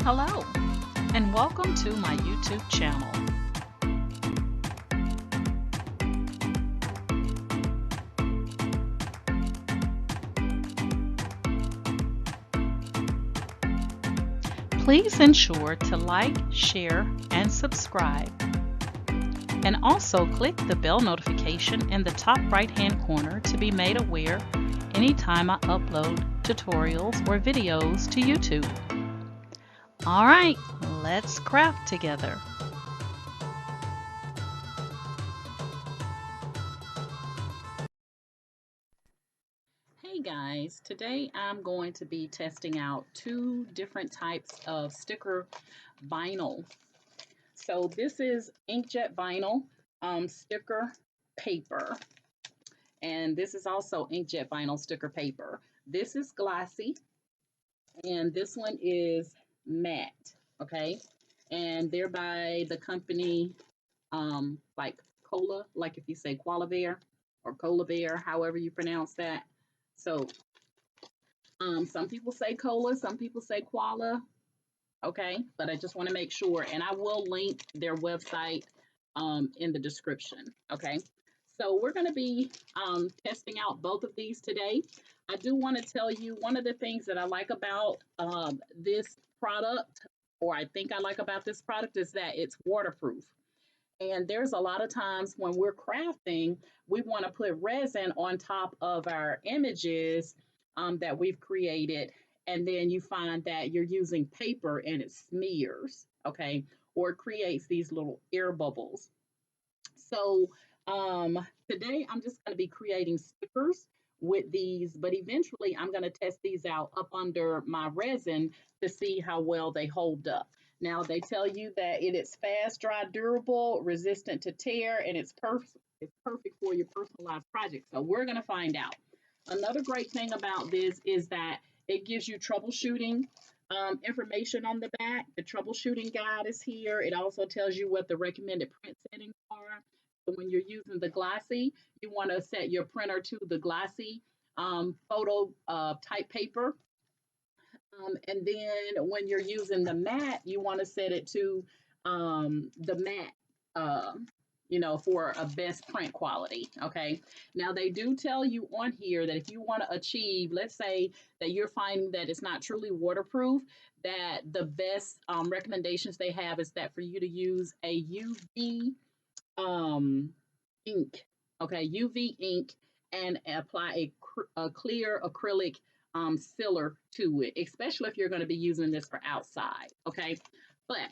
Hello, and welcome to my YouTube channel. Please ensure to like, share, and subscribe. And also click the bell notification in the top right-hand corner to be made aware anytime I upload tutorials or videos to YouTube. All right, let's craft together. Hey guys, today I'm going to be testing out two different types of sticker vinyl. So this is Inkjet vinyl sticker paper, and this is also Inkjet vinyl sticker paper. This is glossy, and this one is matte, okay? And they're by the company like Koala, like if you say Koala Bear or Koala Bear, however you pronounce that. So some people say Koala, some people say Koala, okay? But I just want to make sure, and I will link their website in the description, okay? So we're going to be testing out both of these today. I do want to tell you one of the things that I like about this product, or I think I like about this product, is that it's waterproof. And there's a lot of times when we're crafting, we want to put resin on top of our images that we've created. And then you find that you're using paper and it smears, okay, or it creates these little air bubbles. So today I'm just going to be creating stickers with these, but eventually I'm going to test these out up under my resin to see how well they hold up. Now they tell you that it is fast, dry, durable, resistant to tear, and it's perfect for your personalized project. So we're going to find out. Another great thing about this is that it gives you troubleshooting information on the back. The troubleshooting guide is here. It also tells you what the recommended print settings are. So when you're using the glossy, you want to set your printer to the glossy photo type paper. And then when you're using the matte, you want to set it to the matte, uh, for a best print quality. Okay. Now, they do tell you on here that if you want to achieve, let's say that you're finding that it's not truly waterproof, that the best recommendations they have is that for you to use a UV um, ink, okay, UV ink, and apply a clear acrylic sealer to it, especially if you're going to be using this for outside, okay? But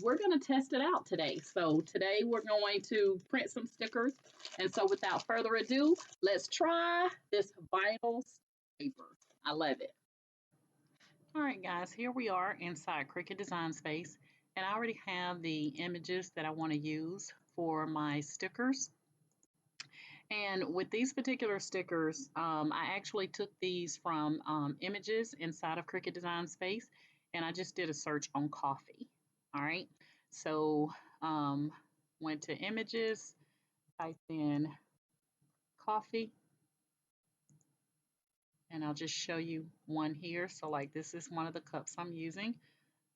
we're going to test it out today. So today we're going to print some stickers. And so without further ado, let's try this vinyl paper. I love it. All right, guys, here we are inside Cricut Design Space, and I already have the images that I want to use for my stickers. And with these particular stickers, I actually took these from images inside of Cricut Design Space, and I just did a search on coffee. All right, so went to images, typed in coffee, and I'll just show you one here. So like this is one of the cups I'm using.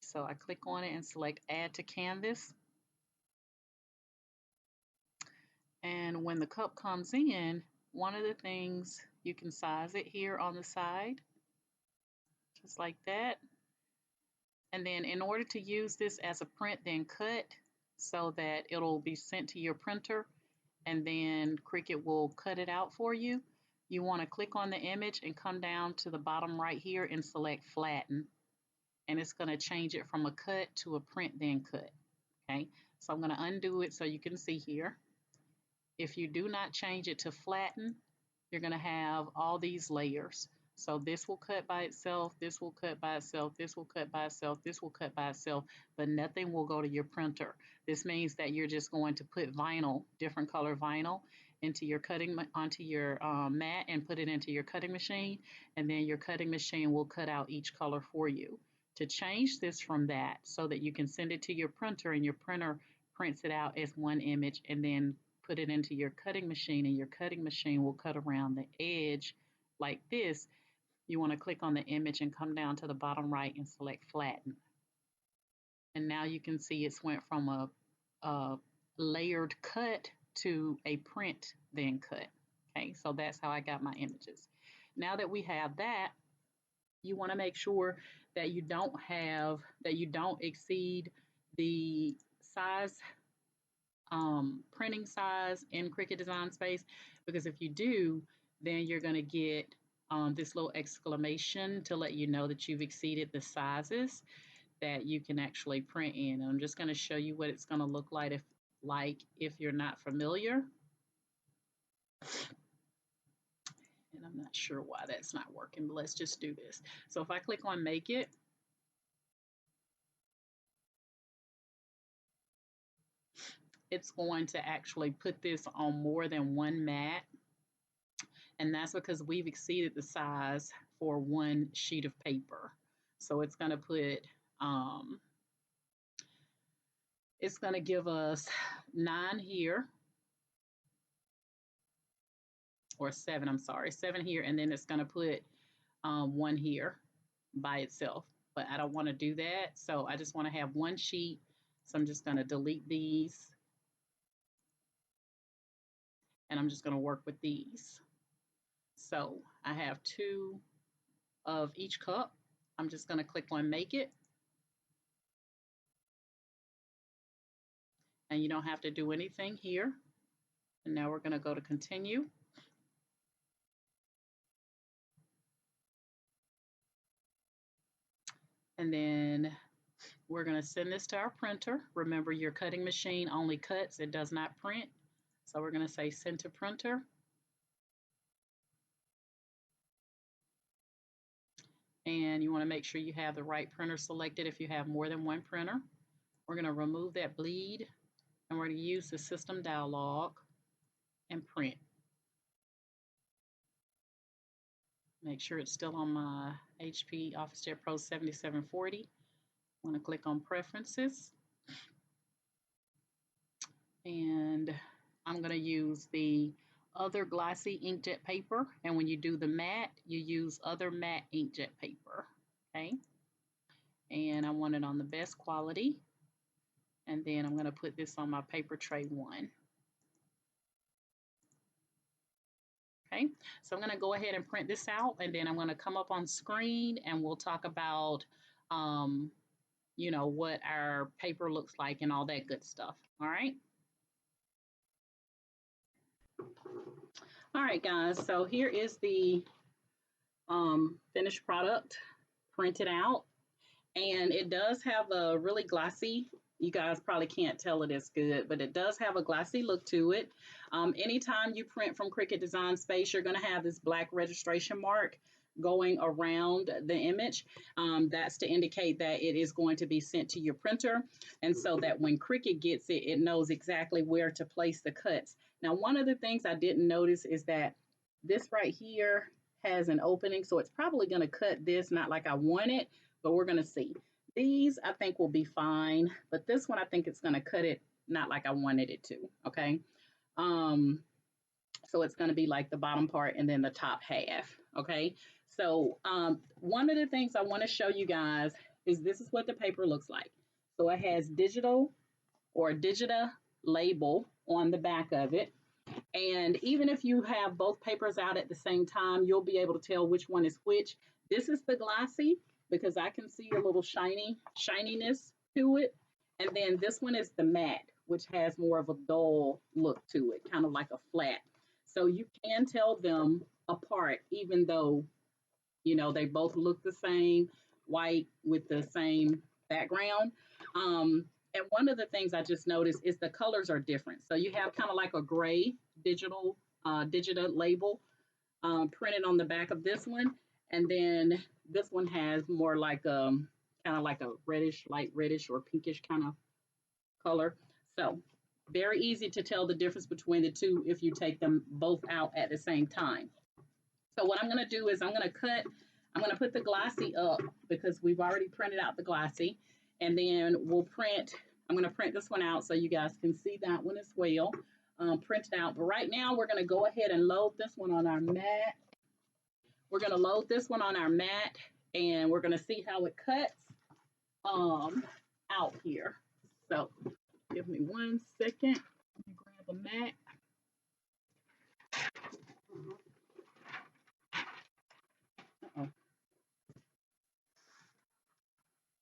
So I click on it and select add to canvas. And when the cup comes in, one of the things you can size it here on the side, just like that. And then in order to use this as a print, then cut so that it'll be sent to your printer and then Cricut will cut it out for you. You want to click on the image and come down to the bottom right here and select flatten. And it's going to change it from a cut to a print then cut. Okay, so I'm going to undo it so you can see here. If you do not change it to flatten, you're going to have all these layers. So this will cut by itself, this will cut by itself, this will cut by itself, this will cut by itself, but nothing will go to your printer. This means that you're just going to put vinyl, different color vinyl, into your onto your mat and put it into your cutting machine, and then your cutting machine will cut out each color for you. To change this from that so that you can send it to your printer and your printer prints it out as one image and then put it into your cutting machine and your cutting machine will cut around the edge like this, you want to click on the image and come down to the bottom right and select flatten. And now you can see it's went from a layered cut to a print then cut. Okay, so that's how I got my images. Now that we have that, you want to make sure that you don't exceed the size, printing size in Cricut Design Space, because if you do, then you're going to get this little exclamation to let you know that you've exceeded the sizes that you can actually print in. And I'm just going to show you what it's going to look like if you're not familiar. And I'm not sure why that's not working, but let's just do this. So if I click on Make It, it's going to actually put this on more than one mat. And that's because we've exceeded the size for one sheet of paper. So it's going to it's going to give us 9 here, or 7, I'm sorry, 7 here, and then it's going to put 1 here by itself. But I don't want to do that, so I just want to have one sheet. So I'm just going to delete these, and I'm just going to work with these. So I have 2 of each cup. I'm just going to click on Make It. And you don't have to do anything here. And now we're going to go to Continue. And then we're going to send this to our printer. Remember, your cutting machine only cuts, it does not print. So we're going to say Send to Printer. And you want to make sure you have the right printer selected if you have more than one printer. We're going to remove that bleed, and we're going to use the System dialog and print. Make sure it's still on my HP OfficeJet Pro 7740. I'm going to click on Preferences. And I'm going to use the other glossy inkjet paper. And when you do the matte, you use other matte inkjet paper. Okay. And I want it on the best quality. And then I'm going to put this on my paper tray 1. Okay, so I'm going to go ahead and print this out, and then I'm going to come up on screen and we'll talk about, what our paper looks like and all that good stuff. All right. All right, guys, so here is the finished product printed out, and it does have a really glossy, you guys probably can't tell it as good, but it does have a glossy look to it. Anytime you print from Cricut Design Space, you're going to have this black registration mark going around the image. That's to indicate that it is going to be sent to your printer, and so that when Cricut gets it, it knows exactly where to place the cuts. Now, one of the things I didn't notice is that this right here has an opening, so it's probably going to cut this not like I want it, but we're going to see. These I think will be fine, but this one I think it's going to cut it not like I wanted it to. Okay, so it's going to be like the bottom part and then the top half. Okay, so one of the things I want to show you guys is this is what the paper looks like. So it has digital or digita label on the back of it. And even if you have both papers out at the same time, you'll be able to tell which one is which. This is the glossy because I can see a little shininess to it. And then this one is the matte, which has more of a dull look to it, kind of like a flat. So you can tell them apart, even though, they both look the same, white with the same background. And one of the things I just noticed is the colors are different. So you have kind of like a gray digital label printed on the back of this one. And then this one has more like kind of like a reddish, light reddish or pinkish kind of color. So very easy to tell the difference between the two if you take them both out at the same time. So what I'm going to do is I'm going to put the glossy up because we've already printed out the glossy. And then I'm going to print this one out so you guys can see that one as well, printed out. But right now we're going to go ahead and load this one on our mat. We're going to load this one on our mat and we're going to see how it cuts. out here. So give me 1 second. Let me grab a mat. Uh-oh.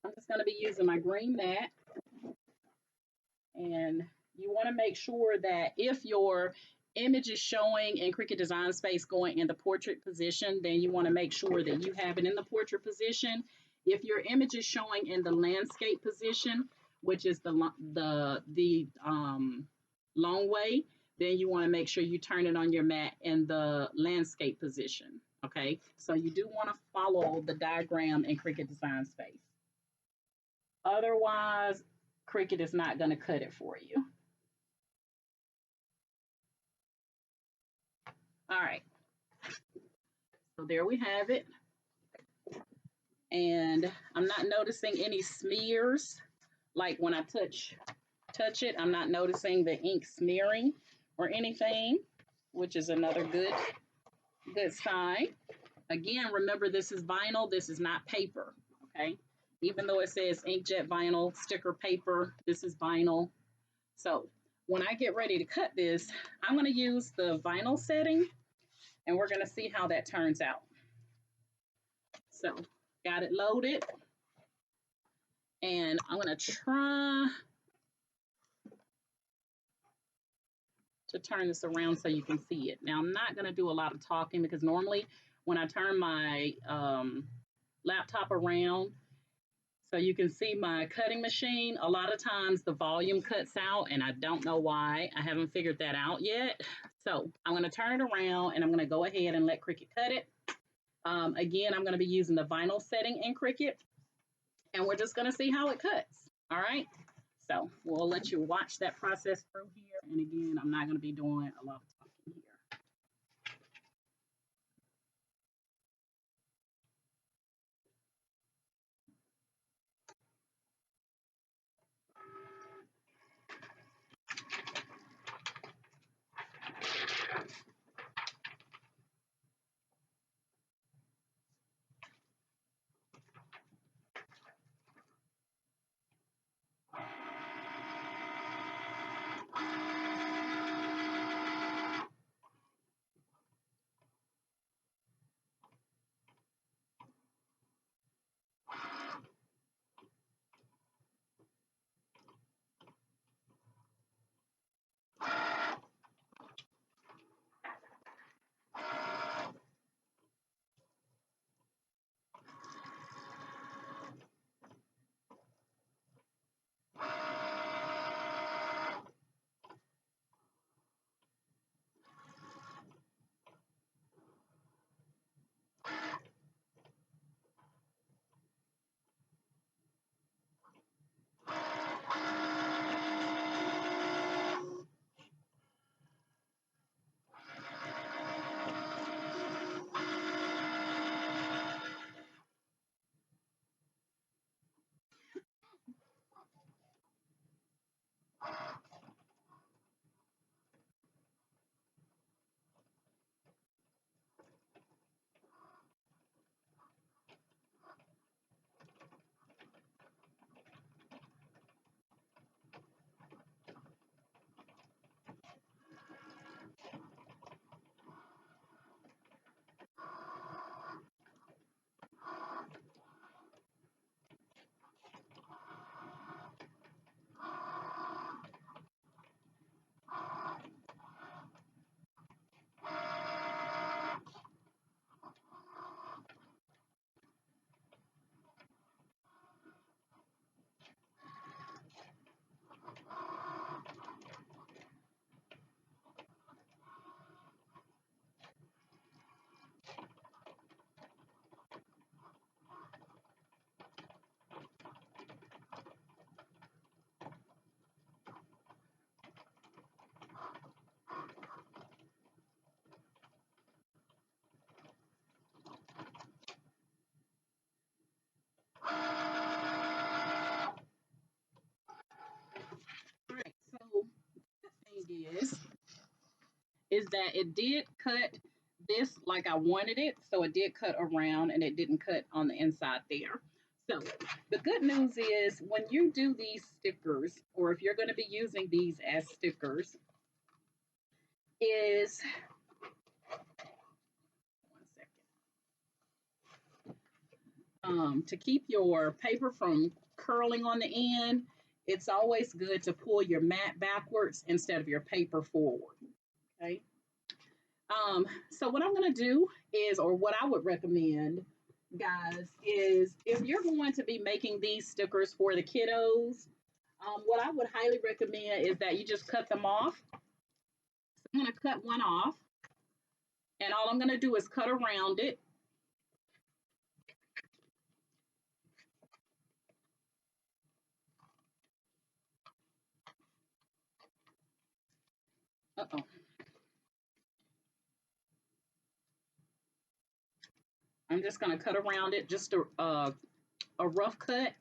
I'm just going to be using my green mat, and you want to make sure that if your image is showing in Cricut Design Space going in the portrait position, then you want to make sure that you have it in the portrait position. If your image is showing in the landscape position, which is the long way, then you want to make sure you turn it on your mat in the landscape position. Okay, so you do want to follow the diagram in Cricut Design Space. Otherwise, Cricut is not going to cut it for you. All right, so there we have it. And I'm not noticing any smears. Like when I touch it, I'm not noticing the ink smearing or anything, which is another good sign. Again, remember this is vinyl, this is not paper, okay? Even though it says inkjet vinyl sticker paper, this is vinyl. So when I get ready to cut this, I'm going to use the vinyl setting, and we're going to see how that turns out. So got it loaded, and I'm going to try to turn this around so you can see it. Now, I'm not going to do a lot of talking because normally when I turn my laptop around so you can see my cutting machine, a lot of times the volume cuts out, and I don't know why. I haven't figured that out yet. So I'm going to turn it around, and I'm going to go ahead and let Cricut cut it. Again, I'm going to be using the vinyl setting in Cricut, and we're just going to see how it cuts. All right. So we'll let you watch that process through here. And again, I'm not going to be doing a lot of talking here. All right, so the thing is that it did cut this like I wanted it. So it did cut around, and it didn't cut on the inside there. So the good news is when you do these stickers, or if you're going to be using these as stickers, is one second, to keep your paper from curling on the end, it's always good to pull your mat backwards instead of your paper forward. Okay. So what I'm going to do is, or what I would recommend, guys, is if you're going to be making these stickers for the kiddos, what I would highly recommend is that you just cut them off. So I'm going to cut one off, and all I'm going to do is cut around it. Uh-oh. I'm just going to cut around it, just a rough cut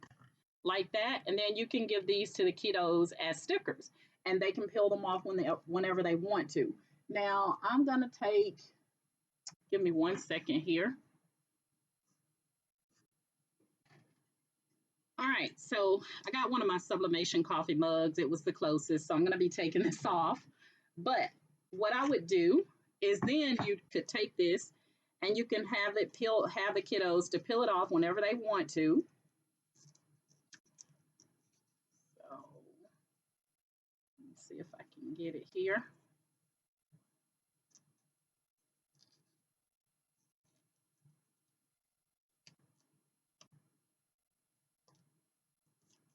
like that, and then you can give these to the kiddos as stickers, and they can peel them off whenever they want to. Now I'm going to take, give me one second here. All right, so I got one of my sublimation coffee mugs. It was the closest, so I'm going to be taking this off. But what I would do is then you could take this and you can have it peel, have the kiddos to peel it off whenever they want to. So let's see if I can get it here.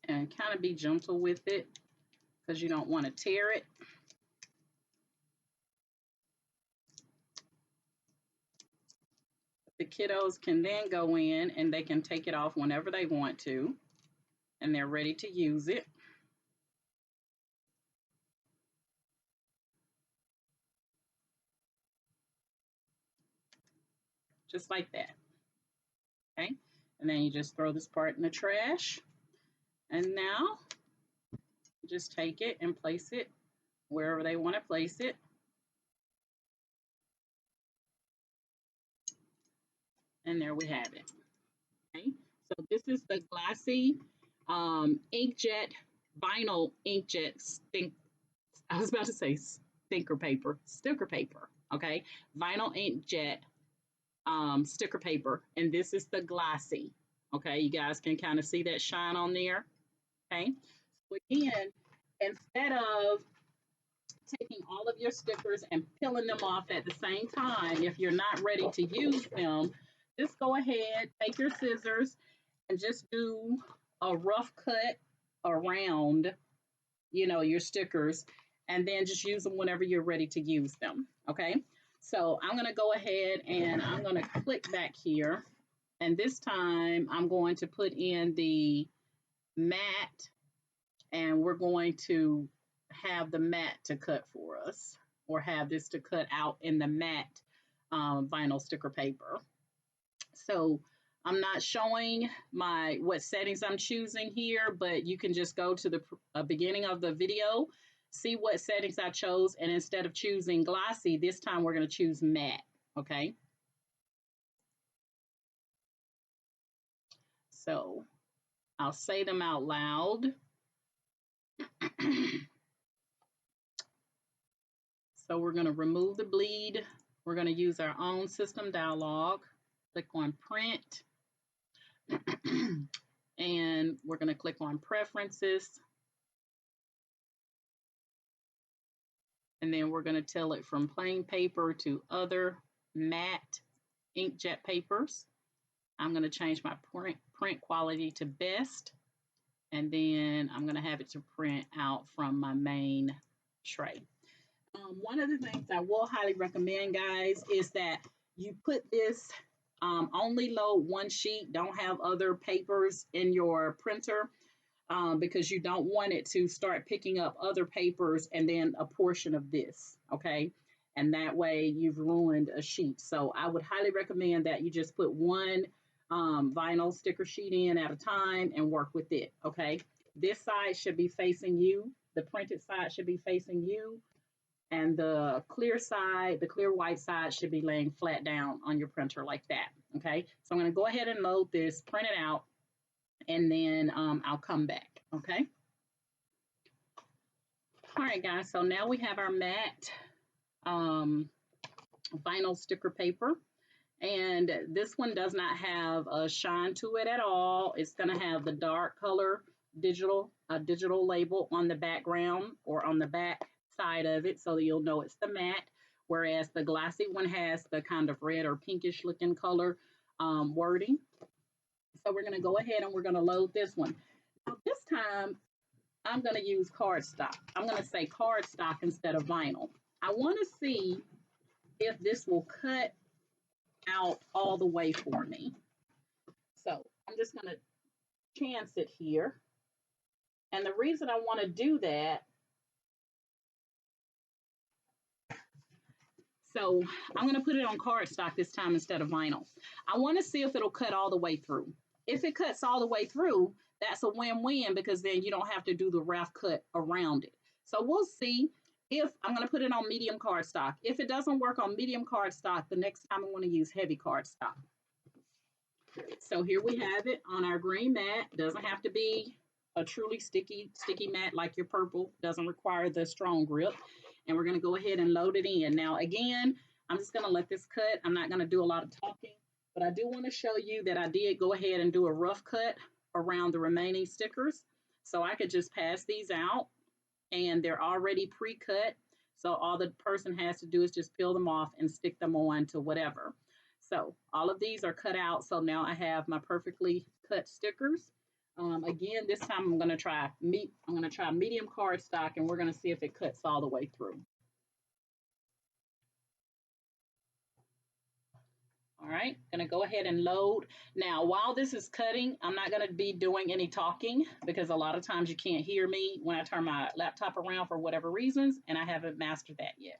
And kind of be gentle with it because you don't want to tear it. The kiddos can then go in and they can take it off whenever they want to, and they're ready to use it. Just like that. Okay, and then you just throw this part in the trash. And now just take it and place it wherever they want to place it. And there we have it. Okay, so this is the Glossy Inkjet vinyl inkjet stink. I was about to say sticker paper. Okay, vinyl inkjet sticker paper, and this is the Glossy. Okay, you guys can kind of see that shine on there. Okay, so again, instead of taking all of your stickers and peeling them off at the same time, if you're not ready to use them, just go ahead, take your scissors, and just do a rough cut around, your stickers, and then just use them whenever you're ready to use them. Okay. So I'm going to go ahead and I'm going to click back here. And this time I'm going to put in the matte, and we're going to have the matte to cut for us, or have this to cut out in the matte vinyl sticker paper. So I'm not showing what settings I'm choosing here, but you can just go to the beginning of the video, see what settings I chose, and instead of choosing glossy, this time we're going to choose matte. Okay. So I'll say them out loud. So we're going to remove the bleed. We're going to use our own system dialog. Click on print. And we're going to click on preferences. And then we're going to tell it from plain paper to other matte inkjet papers. I'm going to change my print quality to best. And then I'm going to have it to print out from my main tray. One of the things I will highly recommend, guys, is that you put this, only load one sheet. Don't have other papers in your printer, because you don't want it to start picking up other papers and then a portion of this, okay? And that way you've ruined a sheet. So I would highly recommend that you just put one vinyl sticker sheet in at a time and work with it, okay? This side should be facing you. The printed side should be facing you. And the clear side, the clear white side, should be laying flat down on your printer like that, okay? So I'm going to go ahead and load this, print it out. and then I'll come back, okay? All right, guys, so now we have our matte um, vinyl sticker paper. And this one does not have a shine to it at all. It's going to have the dark color digital label on the background or on the back side of it, so that you'll know it's the matte. Whereas the glossy one has the kind of red or pinkish looking color wording. So we're going to go ahead and we're going to load this one. Now this time I'm going to use cardstock. I'm going to say cardstock instead of vinyl. I want to see if this will cut out all the way for me. So I'm just going to chance it here. And the reason I want to do that, so I'm going to put it on cardstock this time instead of vinyl. I want to see if it'll cut all the way through. If it cuts all the way through, that's a win-win because then you don't have to do the rough cut around it. So we'll see if I'm going to put it on medium cardstock. If it doesn't work on medium cardstock, the next time I'm going to use heavy cardstock. So here we have it on our green mat. Doesn't have to be a truly sticky mat like your purple. Doesn't require the strong grip. And we're going to go ahead and load it in. Now, again, I'm just going to let this cut. I'm not going to do a lot of talking, but I do want to show you that I did go ahead and do a rough cut around the remaining stickers. So I could just pass these out, and they're already pre-cut. So all the person has to do is just peel them off and stick them on to whatever. So all of these are cut out. So now I have my perfectly cut stickers. Again, this time I'm going to try medium cardstock, and we're going to see if it cuts all the way through. All right, going to go ahead and load. Now, while this is cutting, I'm not going to be doing any talking because a lot of times you can't hear me when I turn my laptop around for whatever reasons, and I haven't mastered that yet.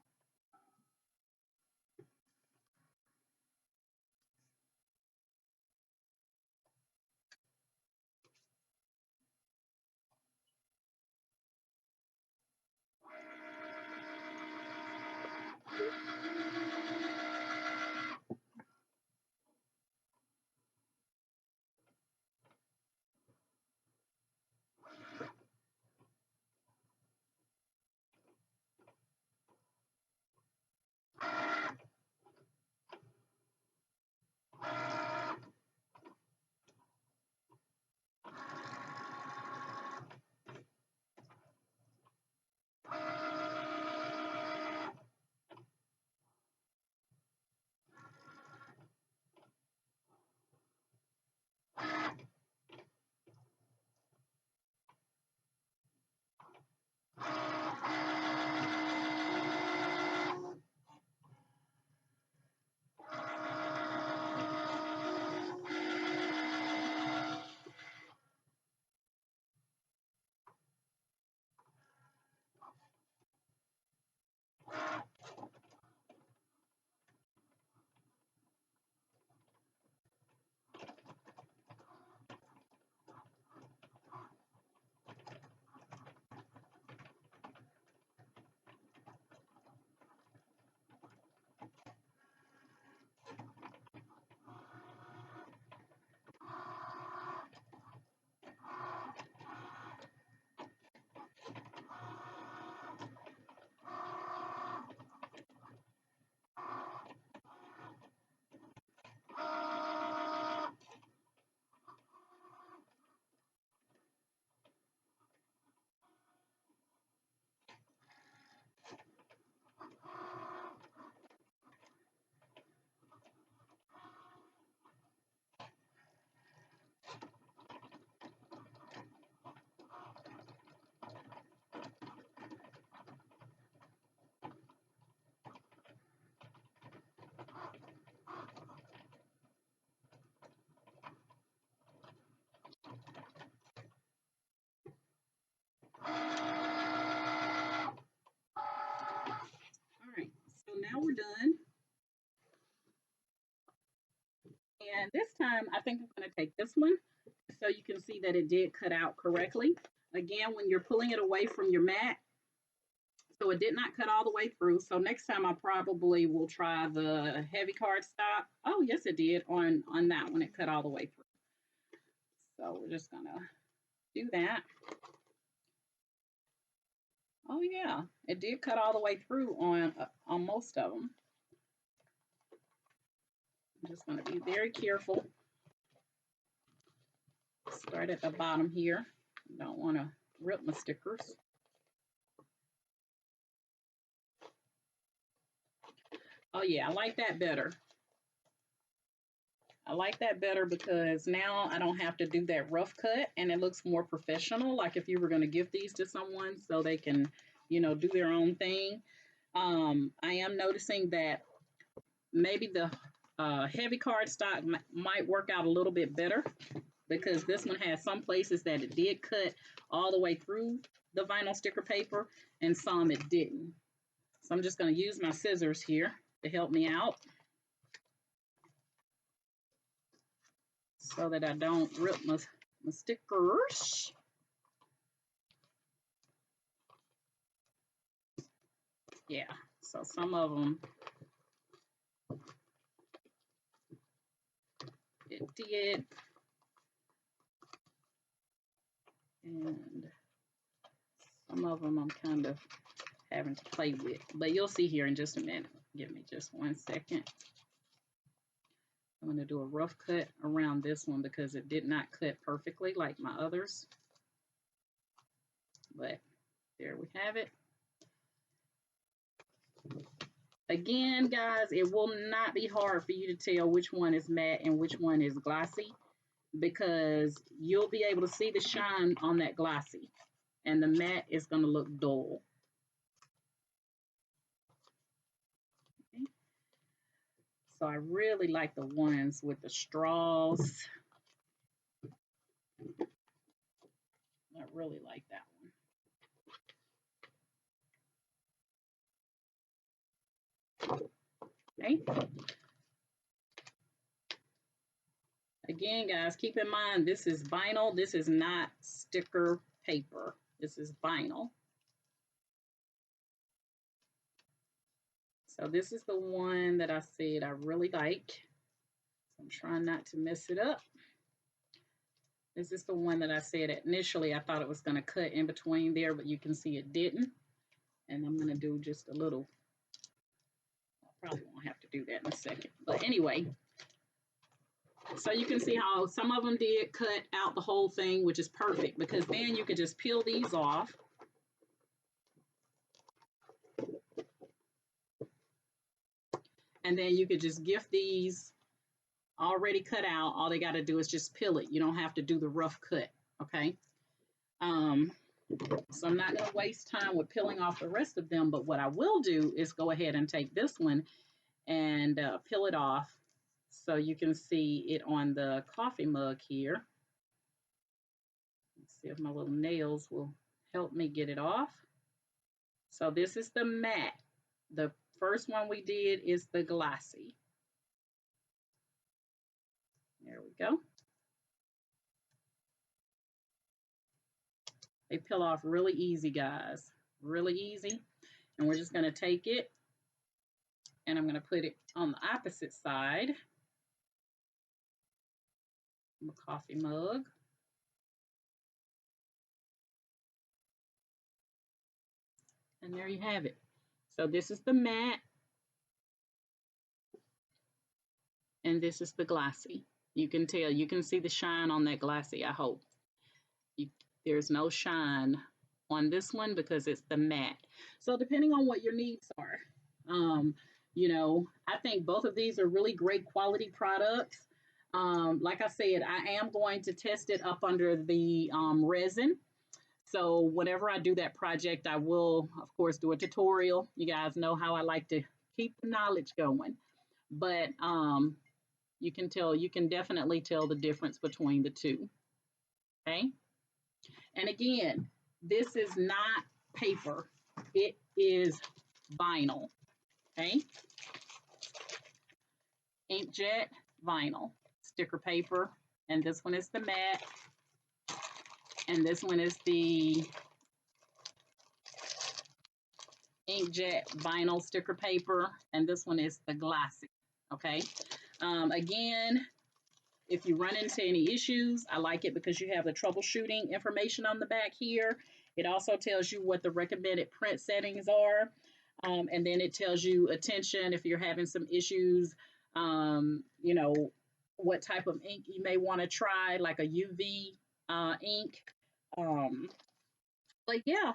All right, so now we're done. And this time, I think I'm going to take this one so you can see that it did cut out correctly. Again, when you're pulling it away from your mat, so it did not cut all the way through. So next time I probably will try the heavy cardstock. Oh, yes, it did on that one. It cut all the way through. So we're just gonna do that. Oh yeah, it did cut all the way through on most of them. I'm just gonna be very careful. Start at the bottom here. Don't want to rip my stickers. Oh yeah, I like that better. I like that better because now I don't have to do that rough cut and it looks more professional. Like if you were going to give these to someone so they can, do their own thing. I am noticing that maybe the heavy cardstock might work out a little bit better because this one has some places that it did cut all the way through the vinyl sticker paper and some it didn't. So I'm just going to use my scissors here to help me out so that I don't rip my stickers. Yeah, so some of them it did, and some of them I'm kind of having to play with, but you'll see here in just a minute. Give me just 1 second. I'm going to do a rough cut around this one because it did not cut perfectly like my others, but there we have it. Again, guys, it will not be hard for you to tell which one is matte and which one is glossy because you'll be able to see the shine on that glossy and the matte is going to look dull. Okay. So I really like the ones with the straws. I really like that one. Okay. Again, guys, keep in mind this is vinyl. This is not sticker paper. This is vinyl. So this is the one that I said I really like. So I'm trying not to mess it up. This is the one that I said initially I thought it was going to cut in between there, but you can see it didn't. And I'm going to do just a little. I probably won't have to do that in a second. But anyway, so you can see how some of them did cut out the whole thing, which is perfect because then you could just peel these off. And then you could just gift these already cut out. All they got to do is just peel it. You don't have to do the rough cut, okay? So I'm not going to waste time with peeling off the rest of them, but what I will do is go ahead and take this one and peel it off so you can see it on the coffee mug here. Let's see if my little nails will help me get it off. So this is the matte. The first one we did is the glossy. There we go. They peel off really easy, guys. Really easy. And we're just going to take it and I'm going to put it on the opposite side of the coffee mug. And there you have it. So this is the matte and this is the glossy. You can tell, you can see the shine on that glossy, I hope. There's no shine on this one because it's the matte. So depending on what your needs are, I think both of these are really great quality products. Like I said, I am going to test it up under the resin. So whenever I do that project, I will, of course, do a tutorial. You guys know how I like to keep the knowledge going. But you can definitely tell the difference between the two. Okay. And again, this is not paper. It is vinyl. Okay. Inkjet vinyl sticker paper. And this one is the matte. And this one is the Inkjet vinyl sticker paper. And this one is the glossy. Okay. Again, if you run into any issues, I like it because you have the troubleshooting information on the back here. It also tells you what the recommended print settings are. And then it tells you attention if you're having some issues, you know, what type of ink you may want to try, like a UV ink. Um, but yeah,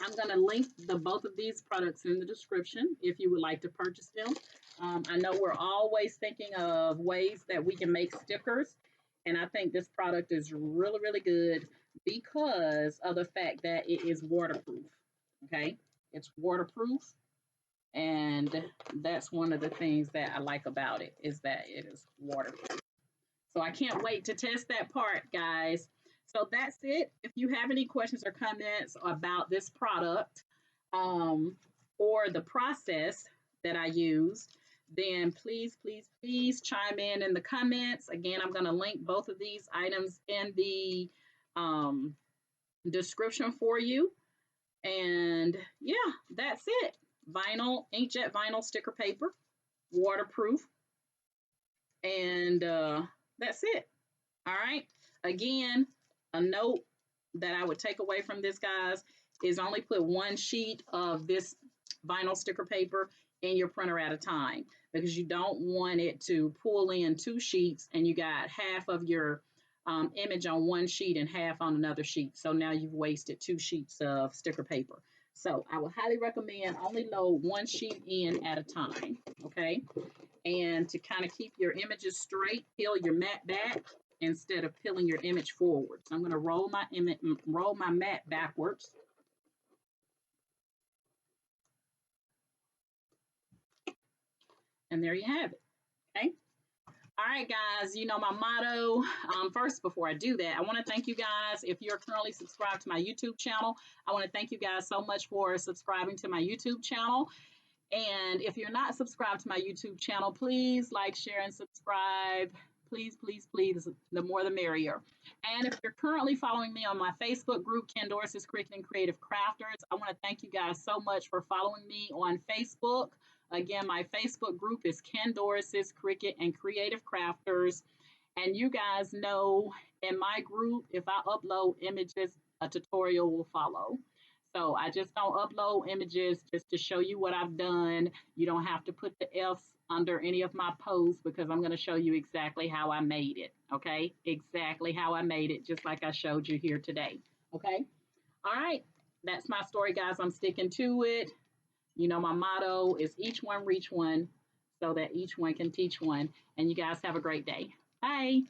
I'm going to link the both of these products in the description if you would like to purchase them. I know we're always thinking of ways that we can make stickers, and I think this product is really, really good because of the fact that it is waterproof. Okay, it's waterproof, and that's one of the things that I like about it is that it is waterproof. So I can't wait to test that part, guys. So that's it. If you have any questions or comments about this product or the process that I used, then please, please, please chime in the comments. Again, I'm going to link both of these items in the description for you. And yeah, that's it. Vinyl, inkjet vinyl sticker paper, waterproof, and that's it. All right. Again, a note that I would take away from this, guys, is only put one sheet of this vinyl sticker paper in your printer at a time because you don't want it to pull in two sheets and you got half of your image on one sheet and half on another sheet. So now you've wasted two sheets of sticker paper. So I would highly recommend only load one sheet in at a time, okay? And to kind of keep your images straight, peel your mat back instead of peeling your image forward. So I'm going to roll my mat backwards. And there you have it. Okay. All right, guys, you know my motto. First, before I do that, I want to thank you guys. If you're currently subscribed to my YouTube channel, I want to thank you guys so much for subscribing to my YouTube channel. And if you're not subscribed to my YouTube channel, please like, share, and subscribe. Please, please, please, the more the merrier. And if you're currently following me on my Facebook group, Ken Doris's Cricut and Creative Crafters, I want to thank you guys so much for following me on Facebook. Again, my Facebook group is Ken Doris's Cricut and Creative Crafters. And you guys know in my group, if I upload images, a tutorial will follow. So I just don't upload images just to show you what I've done. You don't have to put the F's under any of my posts because I'm going to show you exactly how I made it. Okay, exactly how I made it, just like I showed you here today. Okay, all right, that's my story, guys. I'm sticking to it. You know, my motto is each one reach one so that each one can teach one. And you guys have a great day. Bye.